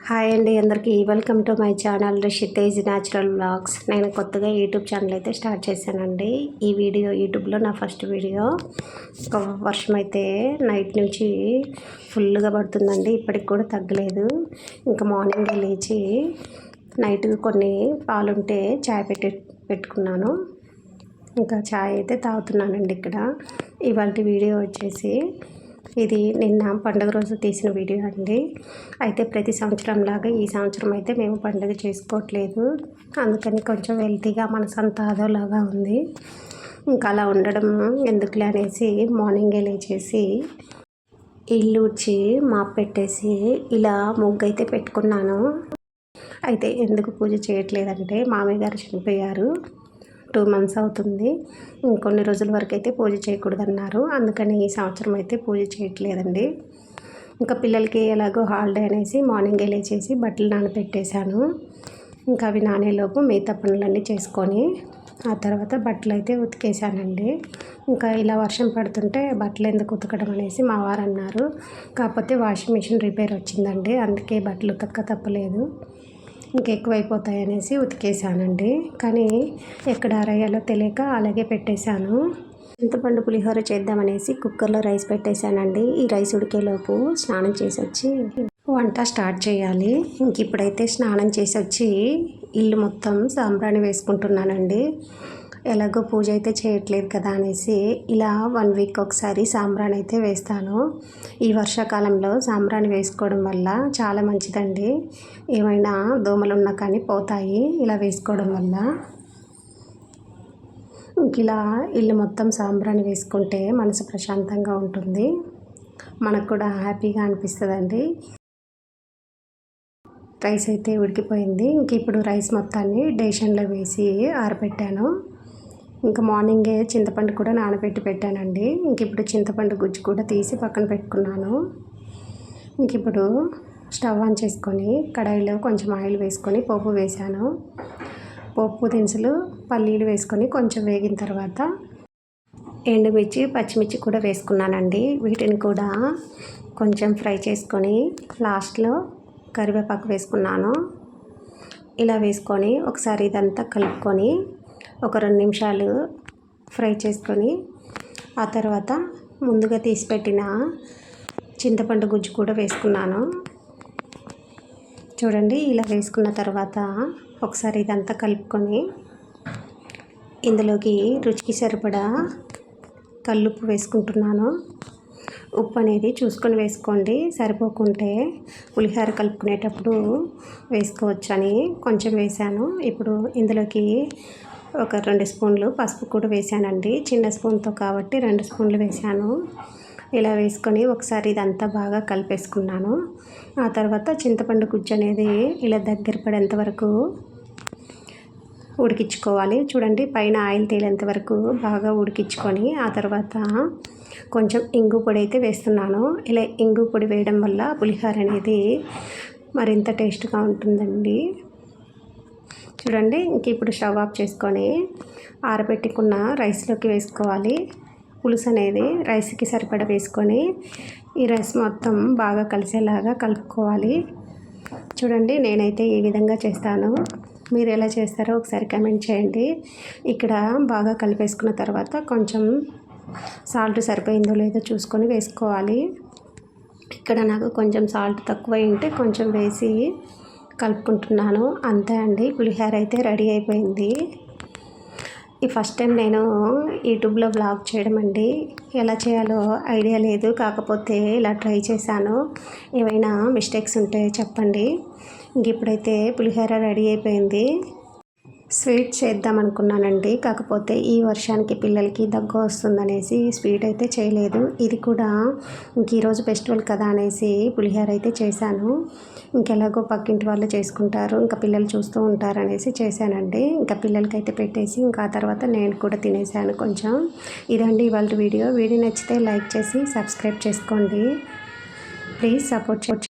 Hi అండి అందరికీ welcome to my channel Rishi Tej natural vlogs. నేను కొత్తగా యూట్యూబ్ ఛానల్ అయితే స్టార్ట్ చేశానండి. ఈ వీడియో యూట్యూబ్లో నా ఫస్ట్ వీడియో. వర్షం అయితే నైట్ నుంచి ఫుల్గా పడుతుందండి, ఇప్పటికి కూడా తగ్గలేదు. ఇంకా మార్నింగ్ లేచి నైట్ కొన్ని పాలుంటే చాయ్ పెట్టుకున్నాను. ఇంకా చాయ్ అయితే తాగుతున్నానండి. ఇక్కడ ఇవాళ వీడియో వచ్చేసి ఇది నిన్న పండుగ రోజు తీసిన వీడియో అండి. అయితే ప్రతి సంవత్సరం లాగా ఈ సంవత్సరం అయితే మేము పండుగ చేసుకోవట్లేదు, అందుకని కొంచెం హెల్తీగా మనసంతా అదోలాగా ఉంది. ఇంకా అలా ఉండడం ఎందుకులే అనేసి మార్నింగే లేచేసి ఇల్లు ఊడ్చి మాప్ పెట్టేసి ఇలా ముగ్గు అయితే పెట్టుకున్నాను. అయితే ఎందుకు పూజ చేయట్లేదంటే మామయ్య గారు చనిపోయారు, 2 months అవుతుంది. ఇంకొన్ని రోజుల వరకు అయితే పూజ చేయకూడదన్నారు, అందుకని ఈ సంవత్సరం అయితే పూజ చేయట్లేదండి. ఇంకా పిల్లలకి ఎలాగో హాలిడే అనేసి మార్నింగే లేచేసి బట్టలు నానబెట్టేశాను. ఇంకా అవి నానేలోపు మిగతా పనులన్నీ చేసుకొని ఆ తర్వాత బట్టలు అయితే ఉతికేసానండి. ఇంకా ఇలా వర్షం పడుతుంటే బట్టలు ఎందుకు ఉతకడం అనేసి మా వారు అన్నారు. కాకపోతే వాషింగ్ మిషన్ రిపేర్ వచ్చిందండి, అందుకే బట్టలు ఉతక్క తప్పలేదు. ఇంకెక్కువైపోతాయి అనేసి ఉతికేసానండి. కానీ ఎక్కడ ఆరేయాలో తెలియక అలాగే పెట్టేశాను. చింతపండు పులిహోర చేద్దామనేసి కుక్కర్లో రైస్ పెట్టేశానండి. ఈ రైస్ ఉడికేలోపు స్నానం చేసి వచ్చి వంట స్టార్ట్ చేయాలి. ఇంక ఇప్పుడైతే స్నానం చేసి వచ్చి ఇల్లు మొత్తం సాంబ్రాణి వేసుకుంటున్నానండి. ఎలాగో పూజ అయితే చేయట్లేదు కదా అనేసి ఇలా 1 week ఒకసారి సాంబ్రాణి అయితే వేస్తాను. ఈ వర్షాకాలంలో సాంబ్రాణి వేసుకోవడం వల్ల చాలా మంచిదండి, ఏమైనా దోమలు ఉన్నా కానీ పోతాయి ఇలా వేసుకోవడం వల్ల. ఇంక ఇలా ఇల్లు మొత్తం సాంబ్రాణి వేసుకుంటే మనసు ప్రశాంతంగా ఉంటుంది, మనకు కూడా హ్యాపీగా అనిపిస్తుందండి. రైస్ అయితే ఉడికిపోయింది. ఇంక ఇప్పుడు రైస్ మొత్తాన్ని డేషన్లో వేసి ఆరబెట్టాను. ఇంకా మార్నింగే చింతపండు కూడా నానబెట్టి పెట్టానండి. ఇంక ఇప్పుడు చింతపండు గుజ్జు కూడా తీసి పక్కన పెట్టుకున్నాను. ఇంక ఇప్పుడు స్టవ్ ఆన్ చేసుకొని కడాయిలో కొంచెం ఆయిల్ వేసుకొని పోపు వేశాను. పోపు దినుసులు పల్లీలు వేసుకొని కొంచెం వేగిన తర్వాత ఎండుమిర్చి పచ్చిమిర్చి కూడా వేసుకున్నానండి. వీటిని కూడా కొంచెం ఫ్రై చేసుకొని లాస్ట్లో కరివేపాకు వేసుకున్నాను. ఇలా వేసుకొని ఒకసారి ఇదంతా కలుపుకొని ఒక 2 నిమిషాలు ఫ్రై చేసుకొని ఆ తర్వాత ముందుగా తీసిపెట్టిన చింతపండు గుజ్జు కూడా వేసుకున్నాను. చూడండి, ఇలా వేసుకున్న తర్వాత ఒకసారి ఇదంతా కలుపుకొని ఇందులోకి రుచికి సరిపడా కల్లుప్పు వేసుకుంటున్నాను. ఉప్పు అనేది చూసుకొని వేసుకోండి, సరిపోకుంటే పులిహోర కలుపుకునేటప్పుడు వేసుకోవచ్చని కొంచెం వేసాను. ఇప్పుడు ఇందులోకి ఒక 2 స్పూన్లు పసుపు కూడా వేసానండి. చిన్న స్పూన్తో కాబట్టి 2 స్పూన్లు వేసాను. ఇలా వేసుకొని ఒకసారి ఇదంతా బాగా కలిపేసుకున్నాను. ఆ తర్వాత చింతపండు గుజ్జు అనేది ఇలా దగ్గర పడేంత వరకు ఉడికించుకోవాలి. చూడండి, పైన ఆయిల్ తేలేంత వరకు బాగా ఉడికించుకొని ఆ తర్వాత కొంచెం ఇంగు పొడి అయితే వేస్తున్నాను. ఇలా ఇంగు పొడి వేయడం వల్ల పులిహోర అనేది మరింత టేస్ట్గా ఉంటుందండి. చూడండి, ఇంక ఇప్పుడు స్టవ్ ఆఫ్ చేసుకొని ఆరబెట్టుకున్న రైస్లోకి వేసుకోవాలి. పులుసు అనేది రైస్కి సరిపడా వేసుకొని ఈ రైస్ మొత్తం బాగా కలిసేలాగా కలుపుకోవాలి. చూడండి, నేనైతే ఈ విధంగా చేస్తాను, మీరు ఎలా చేస్తారో ఒకసారి కామెంట్ చేయండి. ఇక్కడ బాగా కలిపేసుకున్న తర్వాత కొంచెం సాల్ట్ సరిపోయిందో లేదో చూసుకొని వేసుకోవాలి. ఇక్కడ నాకు కొంచెం సాల్ట్ తక్కువ ఉంటే కొంచెం వేసి కలుపుకుంటున్నాను. అంతే అండి, పులిహోర అయితే రెడీ అయిపోయింది. ఈ ఫస్ట్ టైం నేను యూట్యూబ్లో వ్లాగ్ చేయడం అండి. ఎలా చేయాలో ఐడియా లేదు, కాకపోతే ఇలా ట్రై చేశాను. ఏవైనా మిస్టేక్స్ ఉంటే చెప్పండి. ఇంక ఇప్పుడైతే పులిహోర రెడీ అయిపోయింది. స్వీట్ చేద్దాం అనుకున్నానండి, కాకపోతే ఈ వర్షానికి పిల్లలకి దగ్గు వస్తుందనేసి స్వీట్ అయితే చేయలేదు. ఇది కూడా ఇంక ఈరోజు ఫెస్టివల్ కదా అనేసి పులిహోర అయితే చేశాను. ఇంకెలాగో పక్కింటి వాళ్ళు చేసుకుంటారు, ఇంకా పిల్లలు చూస్తూ ఉంటారనేసి చేశానండి. ఇంకా పిల్లలకైతే పెట్టేసి ఇంకా ఆ తర్వాత నేను కూడా తినేసాను కొంచెం. ఇదండి ఇవాళ వీడియో నచ్చితే లైక్ చేసి సబ్స్క్రైబ్ చేసుకోండి. Please support